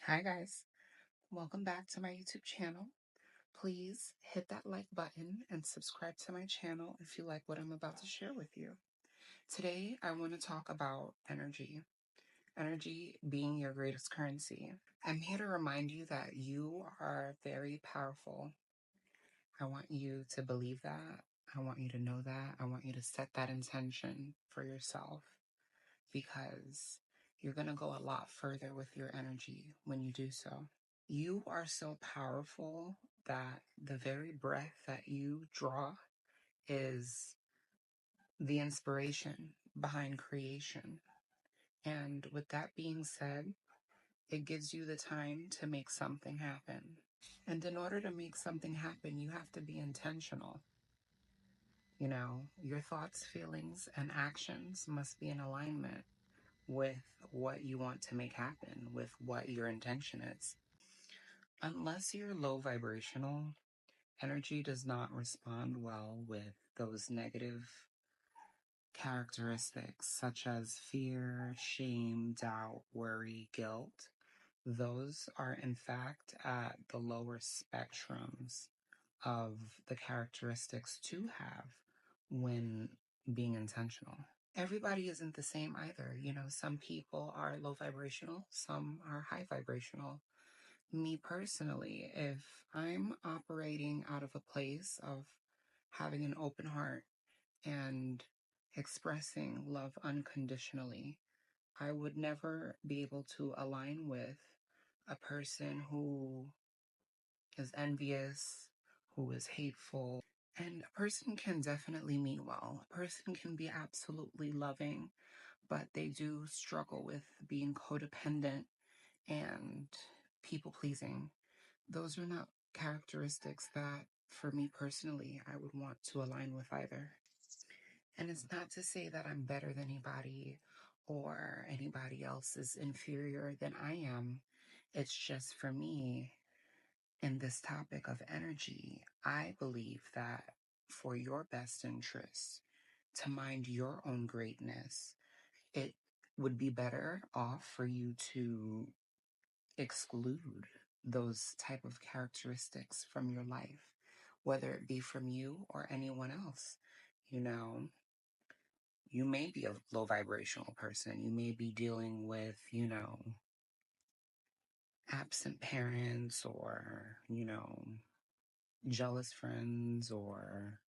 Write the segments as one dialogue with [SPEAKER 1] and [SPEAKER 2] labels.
[SPEAKER 1] Hi guys, welcome back to my YouTube channel. Please hit that like button and subscribe to my channel if you like what I'm about to share with you. Today I want to talk about energy. Energy being your greatest currency. I'm here to remind you that you are very powerful. I want you to believe that. I want you to know that. I want you to set that intention for yourself because you're going to go a lot further with your energy when you do so. You are so powerful that the very breath that you draw is the inspiration behind creation. And with that being said, it gives you the time to make something happen. And in order to make something happen, you have to be intentional. You know, your thoughts, feelings, and actions must be in alignment with what you want to make happen, with what your intention is. Unless you're low vibrational, energy does not respond well with those negative characteristics such as fear, shame, doubt, worry, guilt. Those are, in fact, at the lower spectrums of the characteristics to have when being intentional. Everybody isn't the same either. You know, some people are low vibrational, some are high vibrational. Me personally, if I'm operating out of a place of having an open heart and expressing love unconditionally, I would never be able to align with a person who is envious, who is hateful. And a person can definitely mean well. A person can be absolutely loving, but they do struggle with being codependent and people pleasing. Those are not characteristics that, for me personally, I would want to align with either. And it's not to say that I'm better than anybody or anybody else is inferior than I am. It's just for me, in this topic of energy, I believe that for your best interest, to mind your own greatness, it would be better off for you to exclude those type of characteristics from your life, whether it be from you or anyone else. You know, you may be a low vibrational person. You may be dealing with, absent parents or, jealous friends or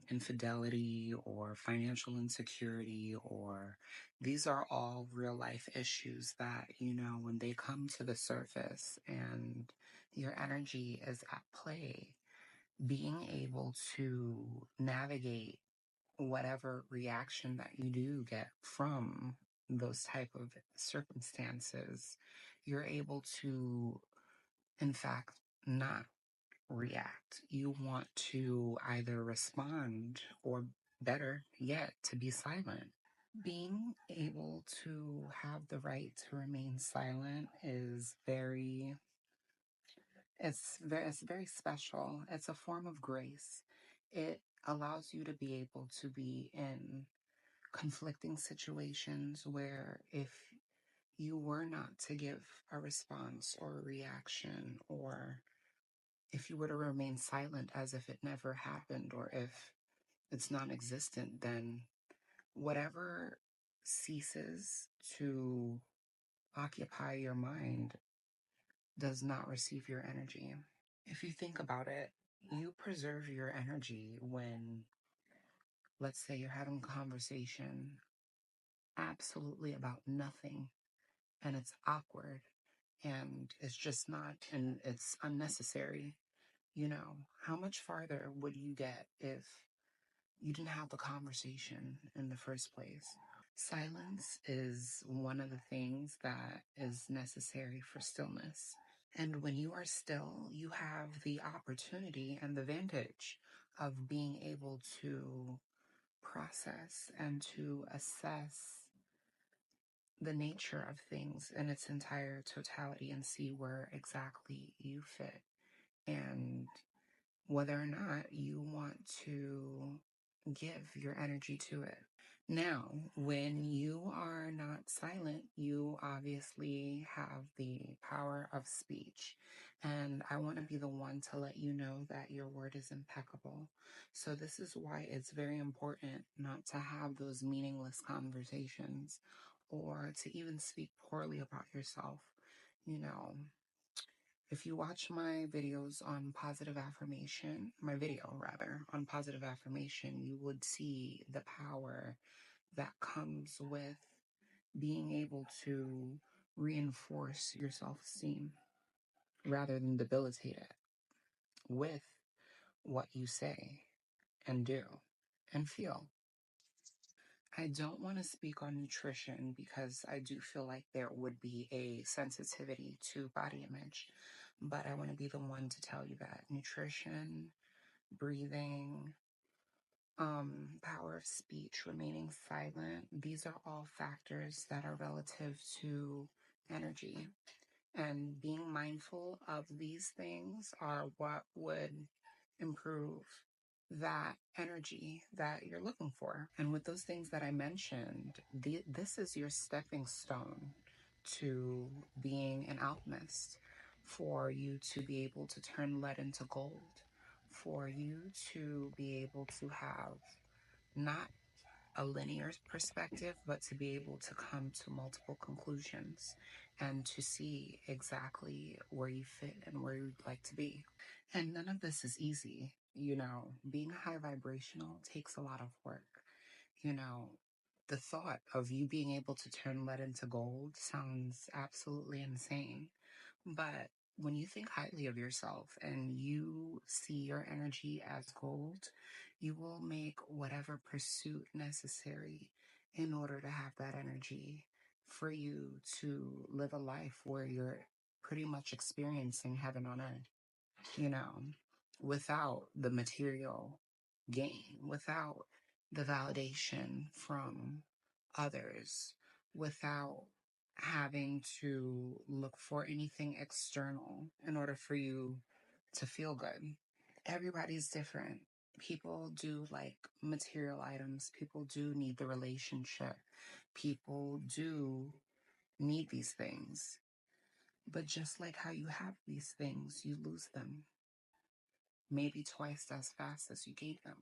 [SPEAKER 1] infidelity or financial insecurity, or these are all real life issues that, when they come to the surface and your energy is at play, being able to navigate whatever reaction that you do get from those type of circumstances, you're able to, in fact, not react. You want to either respond or, better yet, to be silent. Being able to have the right to remain silent is it's very special. It's a form of grace. It allows you to be able to be in conflicting situations where if you were not to give a response or a reaction, or if you were to remain silent as if it never happened or if it's non-existent, then whatever ceases to occupy your mind does not receive your energy. If you think about it, you preserve your energy when, let's say, you're having a conversation absolutely about nothing and it's awkward and it's just not, and it's unnecessary. How much farther would you get if you didn't have the conversation in the first place? Silence is one of the things that is necessary for stillness. And when you are still, you have the opportunity and the vantage of being able to process and to assess the nature of things in its entire totality and see where exactly you fit and whether or not you want to give your energy to it. Now, when you are not silent, you obviously have the power of speech. And I want to be the one to let you know that your word is impeccable. So, this is why it's very important not to have those meaningless conversations or to even speak poorly about yourself. You know, if you watch my videos on positive affirmation, my video rather, on positive affirmation, you would see the power that comes with being able to reinforce your self esteem rather than debilitate it with what you say and do and feel. I don't want to speak on nutrition because I do feel like there would be a sensitivity to body image, but I want to be the one to tell you that nutrition, breathing, power of speech, remaining silent, these are all factors that are relative to energy. And being mindful of these things are what would improve that energy that you're looking for. And with those things that I mentioned, this is your stepping stone to being an alchemist, for you to be able to turn lead into gold, for you to be able to have not a linear perspective, but to be able to come to multiple conclusions and to see exactly where you fit and where you'd like to be. And none of this is easy. Being high vibrational takes a lot of work. You know, the thought of you being able to turn lead into gold sounds absolutely insane. But when you think highly of yourself and you see your energy as gold, you will make whatever pursuit necessary in order to have that energy for you to live a life where you're pretty much experiencing heaven on earth, you know, without the material gain, without the validation from others, without having to look for anything external in order for you to feel good. Everybody's different. People do like material items, people do need the relationship, people do need these things. But just like how you have these things, you lose them maybe twice as fast as you gave them.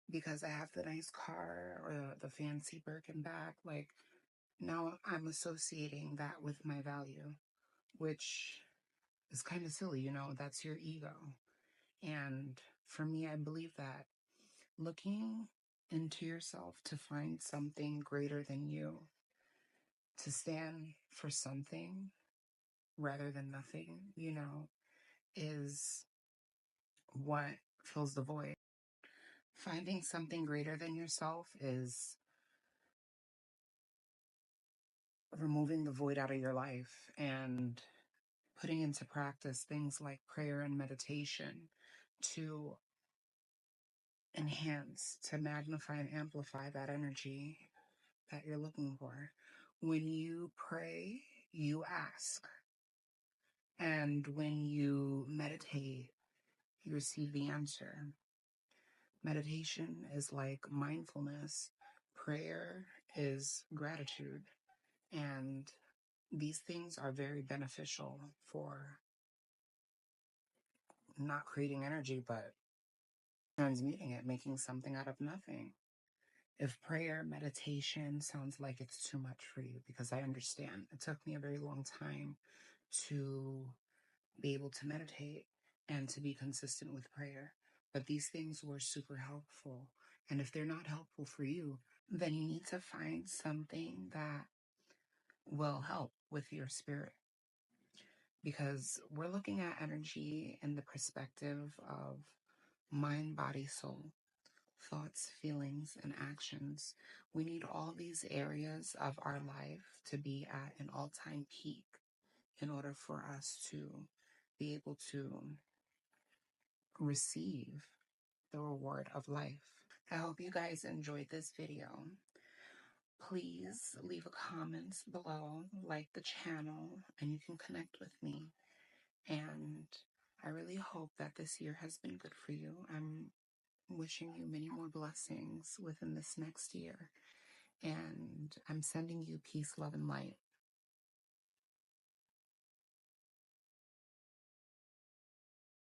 [SPEAKER 1] Because I have the nice car or the fancy Birkin bag, like now I'm associating that with my value, which is kind of silly, that's your ego. And for me, I believe that looking into yourself to find something greater than you, to stand for something rather than nothing, is what fills the void. Finding something greater than yourself is removing the void out of your life and putting into practice things like prayer and meditation to enhance, to magnify and amplify that energy that you're looking for. When you pray, you ask. And when you meditate, you receive the answer. Meditation is like mindfulness. Prayer is gratitude. And these things are very beneficial for not creating energy, but transmuting it, making something out of nothing. If prayer, meditation sounds like it's too much for you, because I understand. It took me a very long time to be able to meditate and to be consistent with prayer. But these things were super helpful. And if they're not helpful for you, then you need to find something that will help with your spirit. Because we're looking at energy in the perspective of mind, body, soul, thoughts, feelings, and actions. We need all these areas of our life to be at an all-time peak in order for us to be able to receive the reward of life. I hope you guys enjoyed this video. Please leave a comment below, like the channel, and you can connect with me. And I really hope that this year has been good for you. I'm wishing you many more blessings within this next year. And I'm sending you peace, love, and light.